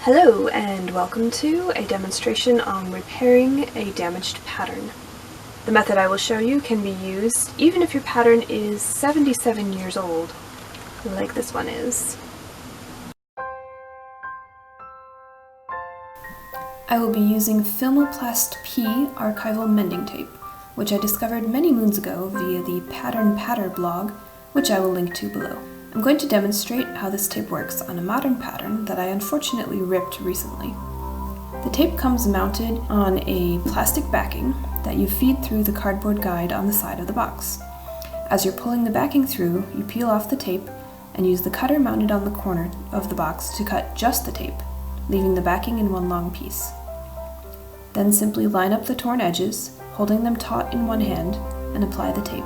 Hello and welcome to a demonstration on repairing a damaged pattern. The method I will show you can be used even if your pattern is 77 years old, like this one is. I will be using Filmoplast P archival mending tape, which I discovered many moons ago via the Pattern Patter blog, which I will link to below. I'm going to demonstrate how this tape works on a modern pattern that I unfortunately ripped recently. The tape comes mounted on a plastic backing that you feed through the cardboard guide on the side of the box. As you're pulling the backing through, you peel off the tape and use the cutter mounted on the corner of the box to cut just the tape, leaving the backing in one long piece. Then simply line up the torn edges, holding them taut in one hand, and apply the tape.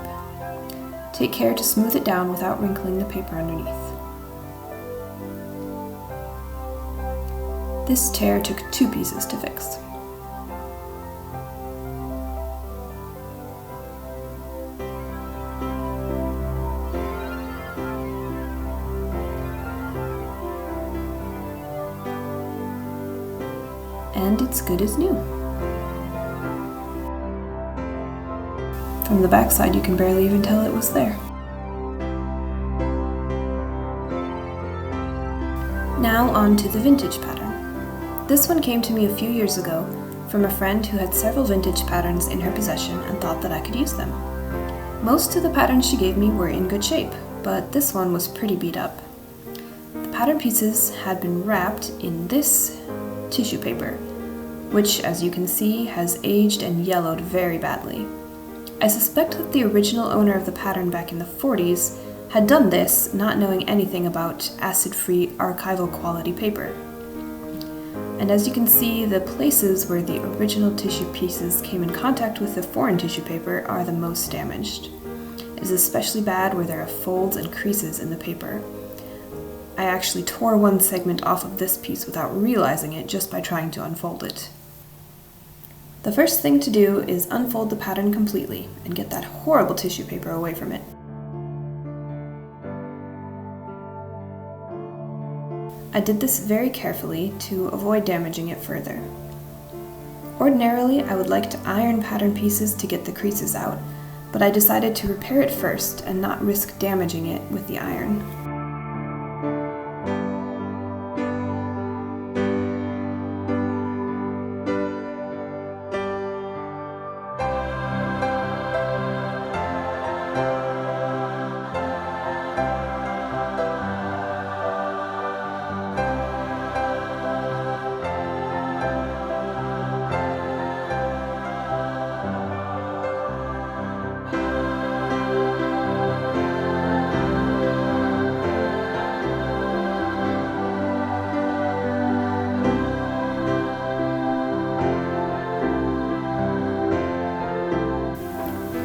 Take care to smooth it down without wrinkling the paper underneath. This tear took 2 pieces to fix. And it's good as new. From the backside, you can barely even tell it was there. Now on to the vintage pattern. This one came to me a few years ago from a friend who had several vintage patterns in her possession and thought that I could use them. Most of the patterns she gave me were in good shape, but this one was pretty beat up. The pattern pieces had been wrapped in this tissue paper, which, as you can see, has aged and yellowed very badly. I suspect that the original owner of the pattern back in the 40s had done this not knowing anything about acid-free archival quality paper. And as you can see, the places where the original tissue pieces came in contact with the foreign tissue paper are the most damaged. It is especially bad where there are folds and creases in the paper. I actually tore one segment off of this piece without realizing it just by trying to unfold it. The first thing to do is unfold the pattern completely and get that horrible tissue paper away from it. I did this very carefully to avoid damaging it further. Ordinarily, I would like to iron pattern pieces to get the creases out, but I decided to repair it first and not risk damaging it with the iron.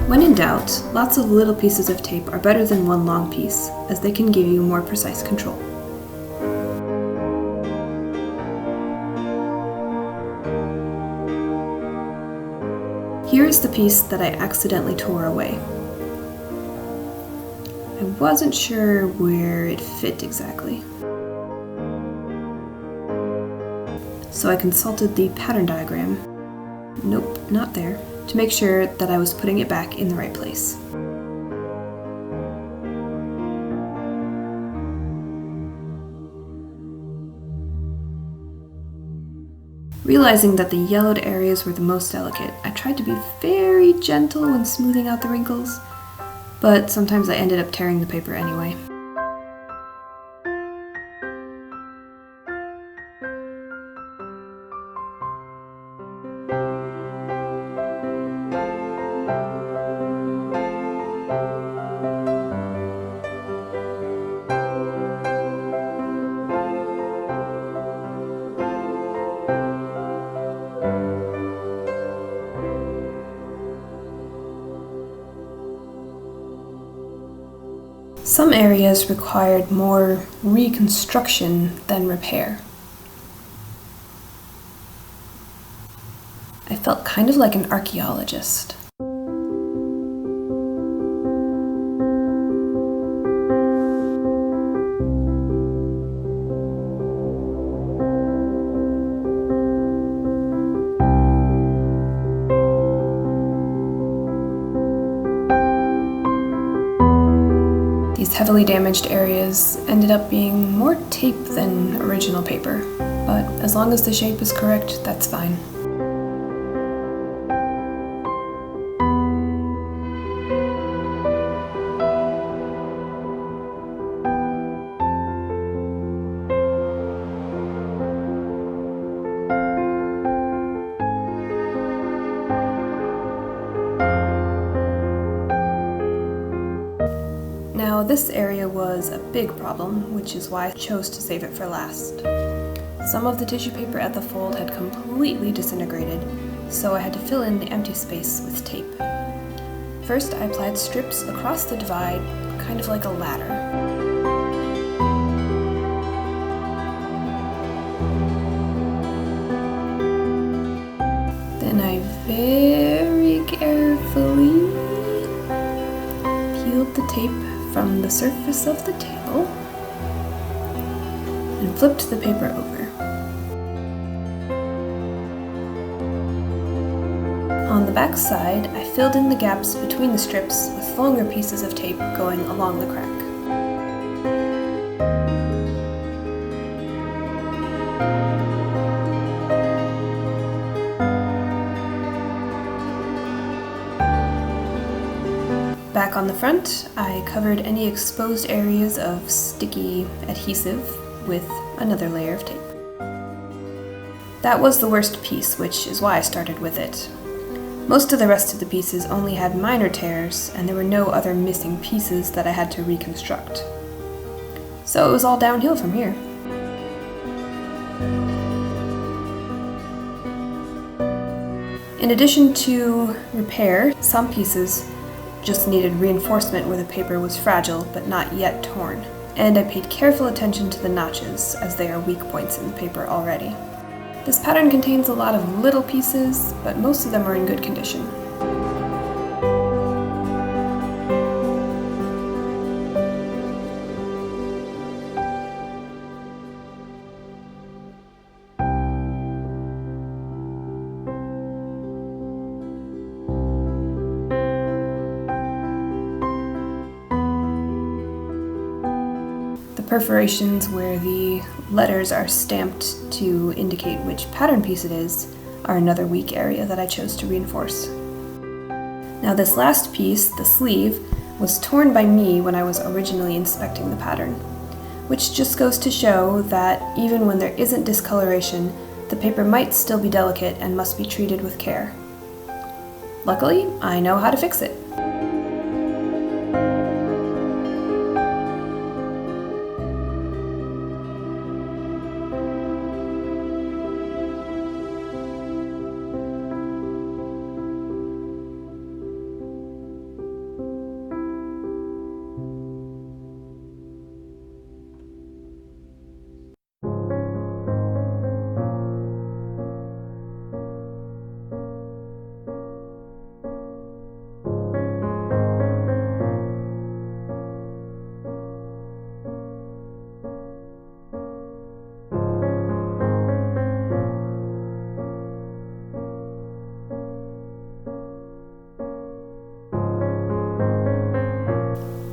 When in doubt, lots of little pieces of tape are better than one long piece, as they can give you more precise control. Here is the piece that I accidentally tore away. I wasn't sure where it fit exactly, so I consulted the pattern diagram. Nope, not there. To make sure that I was putting it back in the right place. Realizing that the yellowed areas were the most delicate, I tried to be very gentle when smoothing out the wrinkles, but sometimes I ended up tearing the paper anyway. Some areas required more reconstruction than repair. I felt kind of like an archaeologist. heavily damaged areas ended up being more tape than original paper, but as long as the shape is correct, that's fine. Now, this area was a big problem, which is why I chose to save it for last. Some of the tissue paper at the fold had completely disintegrated, so I had to fill in the empty space with tape. First, I applied strips across the divide, kind of like a ladder. Then I very carefully peeled the tape from the surface of the table and flipped the paper over. On the back side, I filled in the gaps between the strips with longer pieces of tape going along the crack. Back on the front, I covered any exposed areas of sticky adhesive with another layer of tape. That was the worst piece, which is why I started with it. Most of the rest of the pieces only had minor tears, and there were no other missing pieces that I had to reconstruct. So it was all downhill from here. In addition to repair, some pieces just needed reinforcement where the paper was fragile but not yet torn, and I paid careful attention to the notches as they are weak points in the paper already. This pattern contains a lot of little pieces, but most of them are in good condition. Perforations where the letters are stamped to indicate which pattern piece it is are another weak area that I chose to reinforce. Now this last piece, the sleeve, was torn by me when I was originally inspecting the pattern, which just goes to show that even when there isn't discoloration, the paper might still be delicate and must be treated with care. Luckily, I know how to fix it.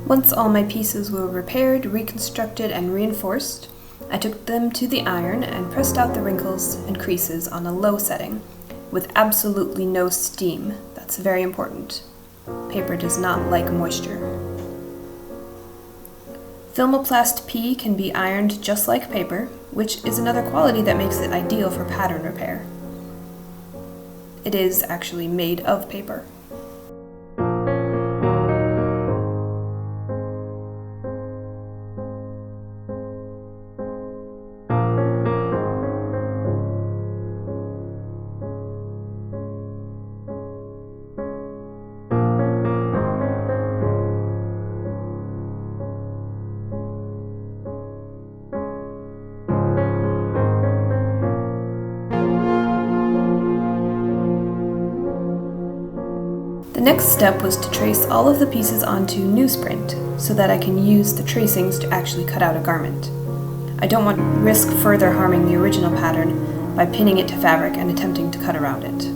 Once all my pieces were repaired, reconstructed, and reinforced, I took them to the iron and pressed out the wrinkles and creases on a low setting, with absolutely no steam. That's very important. Paper does not like moisture. Filmoplast P can be ironed just like paper, which is another quality that makes it ideal for pattern repair. It is actually made of paper. The next step was to trace all of the pieces onto newsprint so that I can use the tracings to actually cut out a garment. I don't want to risk further harming the original pattern by pinning it to fabric and attempting to cut around it.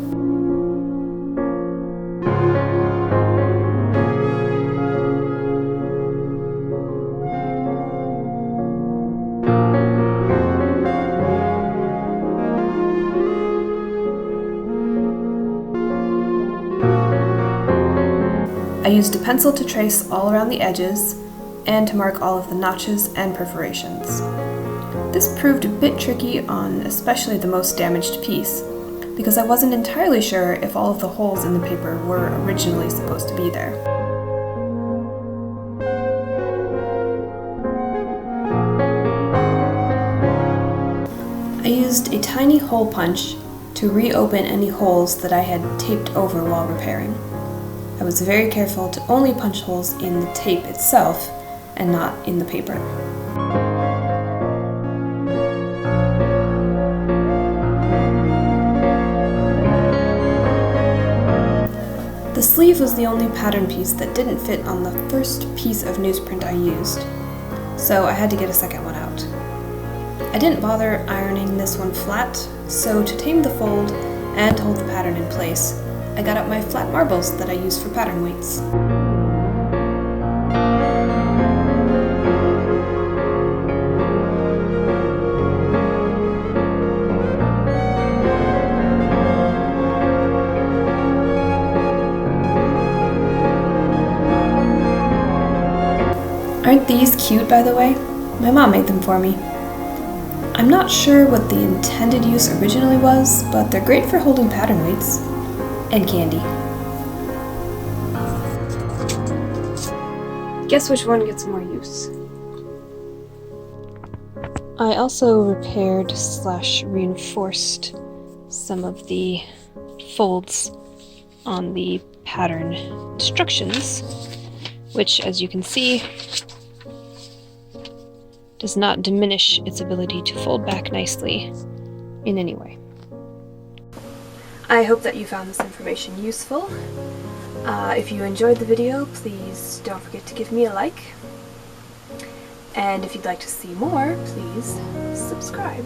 I used a pencil to trace all around the edges and to mark all of the notches and perforations. This proved a bit tricky on especially the most damaged piece, because I wasn't entirely sure if all of the holes in the paper were originally supposed to be there. I used a tiny hole punch to reopen any holes that I had taped over while repairing. I was very careful to only punch holes in the tape itself and not in the paper. The sleeve was the only pattern piece that didn't fit on the first piece of newsprint I used, so I had to get a second one out. I didn't bother ironing this one flat, so to tame the fold and hold the pattern in place, I got out my flat marbles that I use for pattern weights. Aren't these cute, by the way? My mom made them for me. I'm not sure what the intended use originally was, but they're great for holding pattern weights. And candy. Guess which one gets more use? I also repaired / reinforced some of the folds on the pattern instructions, which, as you can see, does not diminish its ability to fold back nicely in any way. I hope that you found this information useful. If you enjoyed the video, please don't forget to give me a like. And if you'd like to see more, please subscribe.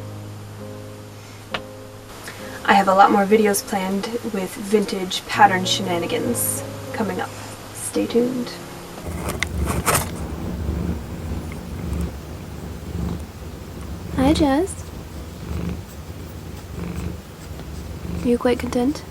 I have a lot more videos planned with vintage pattern shenanigans coming up. Stay tuned. Hi, Jazz. Are you quite content?